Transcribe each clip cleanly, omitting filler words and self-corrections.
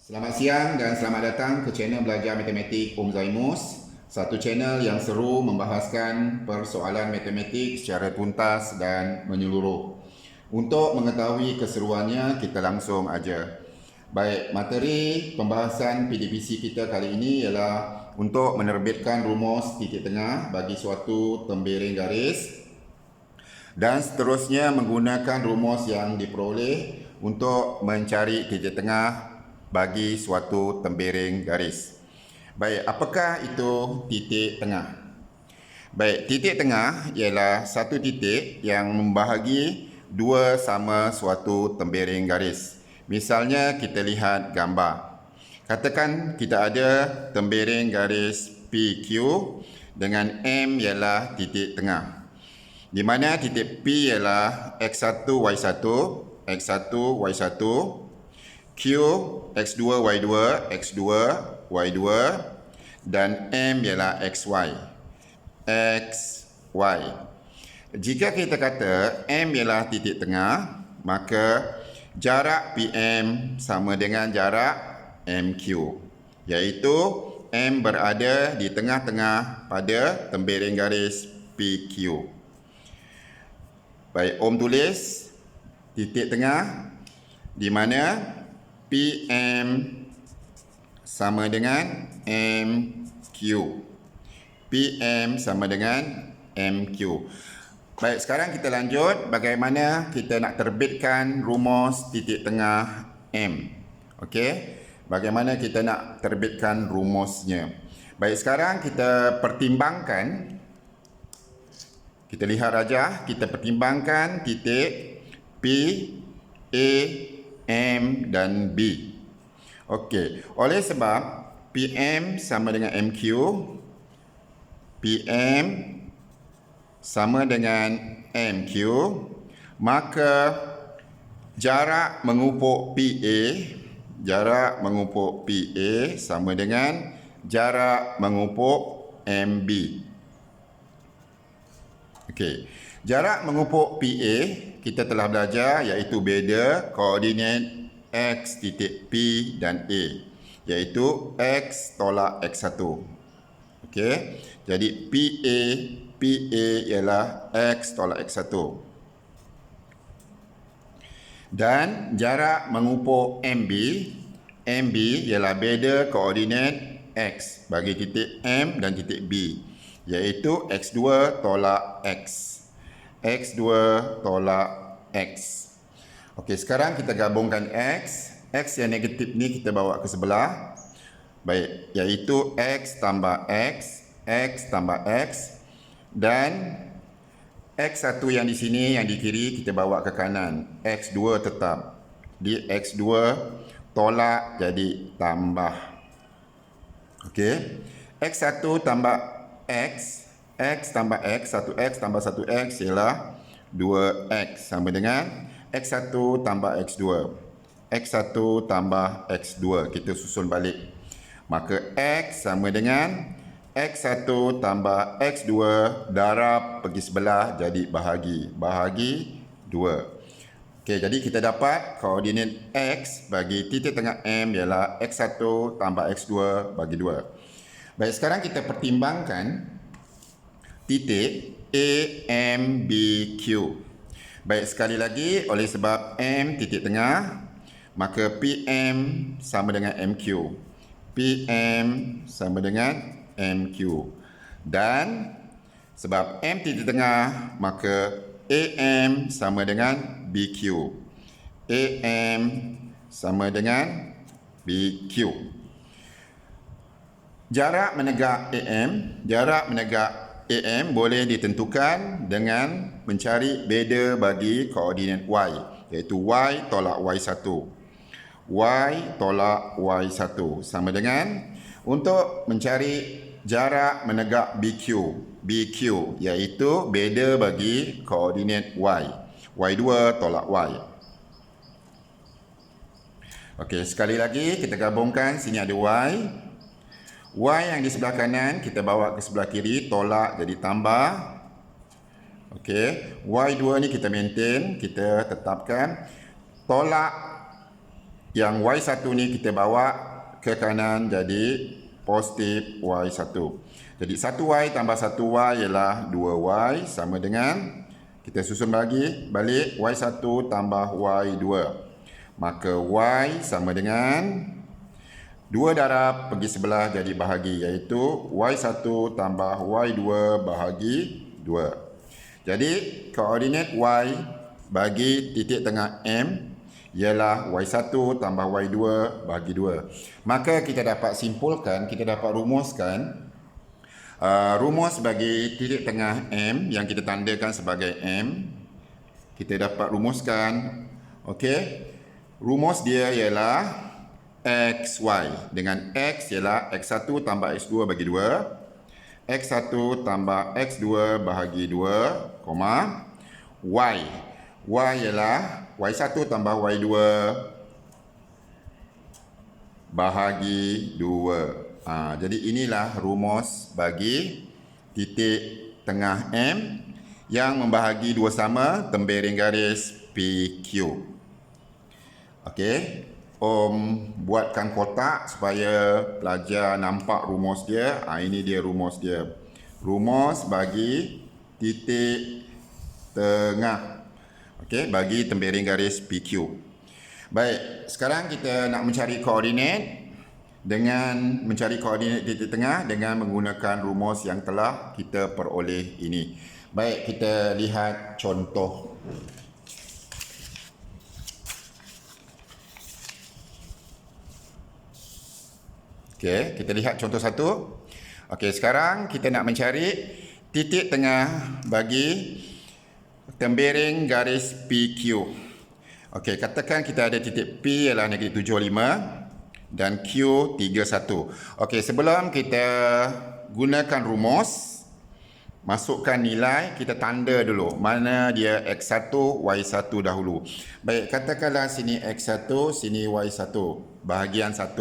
Selamat siang dan selamat datang ke channel Belajar Matematik Om Zaimus. Satu channel yang seru membahaskan persoalan matematik secara tuntas dan menyeluruh. Untuk mengetahui keseruannya, kita langsung aja. Baik, materi pembahasan PDPC kita kali ini ialah untuk menerbitkan rumus titik tengah bagi suatu tembiring garis dan seterusnya menggunakan rumus yang diperoleh untuk mencari titik tengah bagi suatu tembiring garis. Baik, apakah itu titik tengah? Baik, titik tengah ialah satu titik yang membahagi dua sama suatu tembiring garis. Misalnya kita lihat gambar. Katakan kita ada tembiring garis PQ dengan M ialah titik tengah. Di mana titik P ialah X1, Y1, X1, Y1, Q, X2, Y2, X2, Y2, dan M ialah XY, XY. Jika kita kata M ialah titik tengah, maka jarak PM sama dengan jarak MQ, iaitu M berada di tengah-tengah pada tembiring garis PQ. Baik, Om tulis titik tengah di mana PM sama dengan MQ. PM sama dengan MQ. Baik, sekarang kita lanjut bagaimana kita nak terbitkan rumus titik tengah M. Okey, bagaimana kita nak terbitkan rumusnya. Baik, sekarang kita pertimbangkan. Kita lihat aja, kita pertimbangkan titik P, A, M dan B. Okey, oleh sebab PM sama dengan MQ, PM sama dengan MQ, maka jarak mengupuk PA sama dengan jarak mengupuk MB. Okey, jarak mengupuk PA kita telah belajar iaitu beza koordinat X titik P dan A, iaitu X tolak X1. Okey, jadi PA ialah X tolak X1. Dan jarak mengupuk MB ialah beza koordinat X bagi titik M dan titik B, iaitu X2 tolak X. X2 tolak X. Okey, sekarang kita gabungkan X. X yang negatif ni kita bawa ke sebelah. Baik, iaitu X tambah X, X tambah X. Dan X1 yang di sini, yang di kiri, kita bawa ke kanan. X2 tetap. Di X2 tolak jadi tambah. Okey. X1 tambah X, X tambah X, 1X tambah 1X ialah 2X sama dengan X1 tambah X2. X1 tambah X2. Kita susun balik. Maka X sama dengan X1 tambah X2 darab pergi sebelah jadi bahagi. Bahagi 2. Okey, jadi kita dapat koordinat X bagi titik tengah M ialah X1 tambah X2 bagi 2. Baik, sekarang kita pertimbangkan titik A, M, B, Q. Baik, sekali lagi, oleh sebab M titik tengah, maka PM sama dengan MQ. PM sama dengan MQ. Dan sebab M titik tengah, maka AM sama dengan BQ. AM sama dengan BQ. Jarak menegak AM boleh ditentukan dengan mencari beza bagi koordinat Y, iaitu Y tolak Y1. Y tolak Y1 sama dengan untuk mencari jarak menegak BQ, iaitu beza bagi koordinat Y. Y2 tolak Y. Okey, sekali lagi kita gabungkan, sini ada Y. Y yang di sebelah kanan kita bawa ke sebelah kiri, tolak jadi tambah. Okey, Y2 ni kita maintain, kita tetapkan. Tolak Yang Y1 ni kita bawa ke kanan jadi positif Y1. Jadi 1Y tambah 1Y ialah 2Y sama dengan, kita susun balik Y1 tambah Y2. Maka Y sama dengan 2 darab pergi sebelah jadi bahagi, iaitu Y1 tambah Y2 bahagi 2. Jadi koordinat Y bagi titik tengah M ialah Y1 tambah Y2 bahagi 2. Maka kita dapat simpulkan, kita dapat rumuskan rumus bagi titik tengah M yang kita tandakan sebagai M. Kita dapat rumuskan, okey. Rumus dia ialah XY, dengan X ialah X1 tambah X2 bagi 2, X1 tambah X2 bahagi 2, Y. Y ialah Y1 tambah Y2 bahagi 2. Jadi inilah rumus bagi titik tengah M yang membahagi dua sama tembiring garis PQ. Okey, buatkan kotak supaya pelajar nampak rumus dia. Ini dia rumus dia. Rumus bagi titik tengah. Okey, bagi tembiring garis PQ. Baik, sekarang kita nak mencari koordinat. Dengan mencari koordinat titik tengah dengan menggunakan rumus yang telah kita peroleh ini. Baik, kita lihat contoh. Okey, kita lihat contoh satu. Okey, sekarang kita nak mencari titik tengah bagi tembiring garis PQ. Okey, katakan kita ada titik P ialah negatif 75 dan Q 31. Okey, sebelum kita gunakan rumus, masukkan nilai, kita tanda dulu mana dia X1, Y1 dahulu. Baik, katakanlah sini X1, sini Y1, bahagian 1.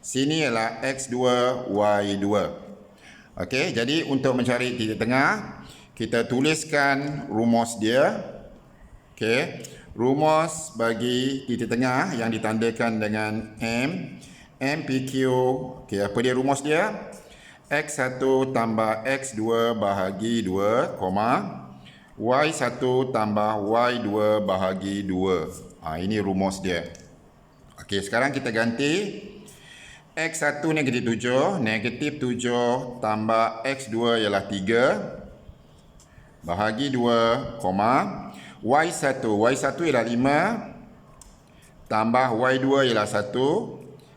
Sini ialah X2, Y2. Okey, jadi untuk mencari titik tengah, kita tuliskan rumus dia. Okey, rumus bagi titik tengah yang ditandakan dengan M, MPQ. Okey, apa dia rumus dia? X1 tambah X2 bahagi 2, Y1 tambah Y2 bahagi 2. Ini rumus dia. Okey, sekarang kita ganti. X1 negatif 7, negatif 7 tambah X2 ialah 3 bahagi 2, Y1 ialah 5 tambah Y2 ialah 1,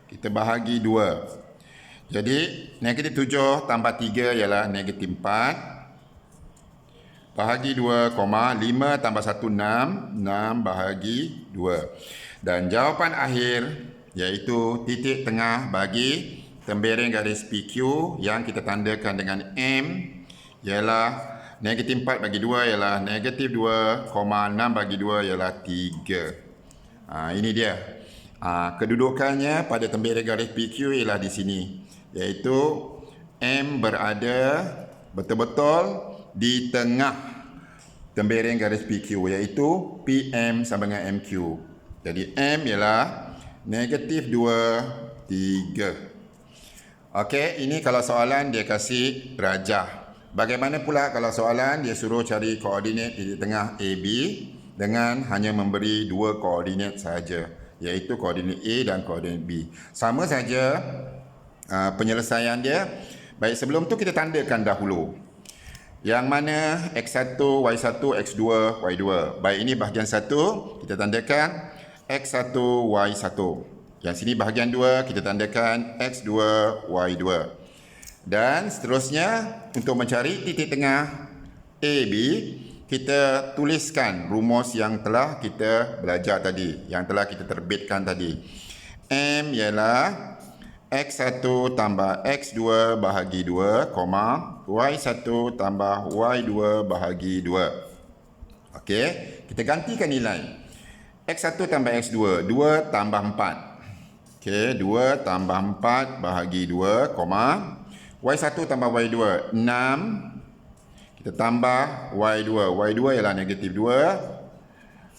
kita bahagi 2. Jadi negatif 7 tambah 3 ialah negatif 4 bahagi 2, 5 tambah 1 6, 6 bahagi 2. Dan jawapan akhir iaitu titik tengah bagi tembiring garis PQ yang kita tandakan dengan M ialah negatif 4 bagi 2 ialah negatif 2, 6 bagi 2 ialah 3. Ini dia. Kedudukannya pada tembiring garis PQ ialah di sini. Iaitu M berada betul-betul di tengah tembiring garis PQ. Iaitu PM sama dengan MQ. Jadi M ialah negatif 2, 3. Okey, ini kalau soalan dia kasih rajah. Bagaimana pula kalau soalan dia suruh cari koordinat titik tengah AB dengan hanya memberi dua koordinat sahaja, iaitu koordinat A dan koordinat B. Sama saja penyelesaian dia. Baik, sebelum tu kita tandakan dahulu. Yang mana X1, Y1, X2, Y2. Baik, ini bahagian 1, kita tandakan X1, Y1. Yang sini bahagian 2, kita tandakan X2, Y2. Dan seterusnya, untuk mencari titik tengah AB, kita tuliskan rumus yang telah kita belajar tadi, yang telah kita terbitkan tadi. M ialah X1 tambah X2 bahagi 2, Y1 tambah Y2 bahagi 2. Okey, kita gantikan nilai. X1 tambah X2, 2 tambah 4. Okey, 2 tambah 4 bahagi 2, Y1 tambah Y2, 6. Kita tambah Y2. Y2 ialah negatif 2.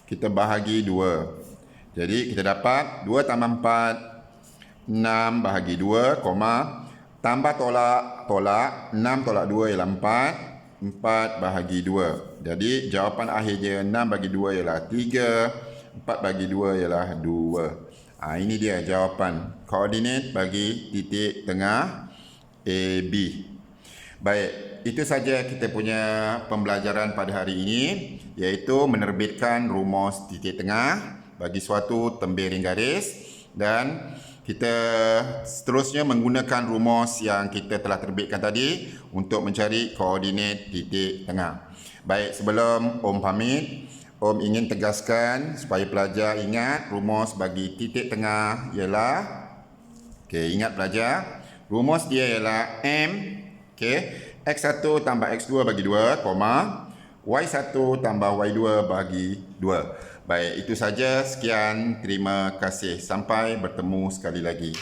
Kita bahagi 2. Jadi kita dapat 2 tambah 4, 6 bahagi 2, tambah tolak, 6 tolak 2 ialah 4, 4 bahagi 2. Jadi jawapan akhir dia 6 bagi 2 ialah 3, 4 bagi 2 ialah 2. Ini dia jawapan koordinat bagi titik tengah AB. Baik, itu saja kita punya pembelajaran pada hari ini, iaitu menerbitkan rumus titik tengah bagi suatu tembiring garis, dan kita seterusnya menggunakan rumus yang kita telah terbitkan tadi untuk mencari koordinat titik tengah. Baik, sebelum Om pamit, Om ingin tegaskan supaya pelajar ingat rumus bagi titik tengah ialah, ingat pelajar, rumus dia ialah M, X1 tambah X2 bagi 2, Y1 tambah Y2 bagi 2. Baik, itu saja. Sekian. Terima kasih. Sampai bertemu sekali lagi.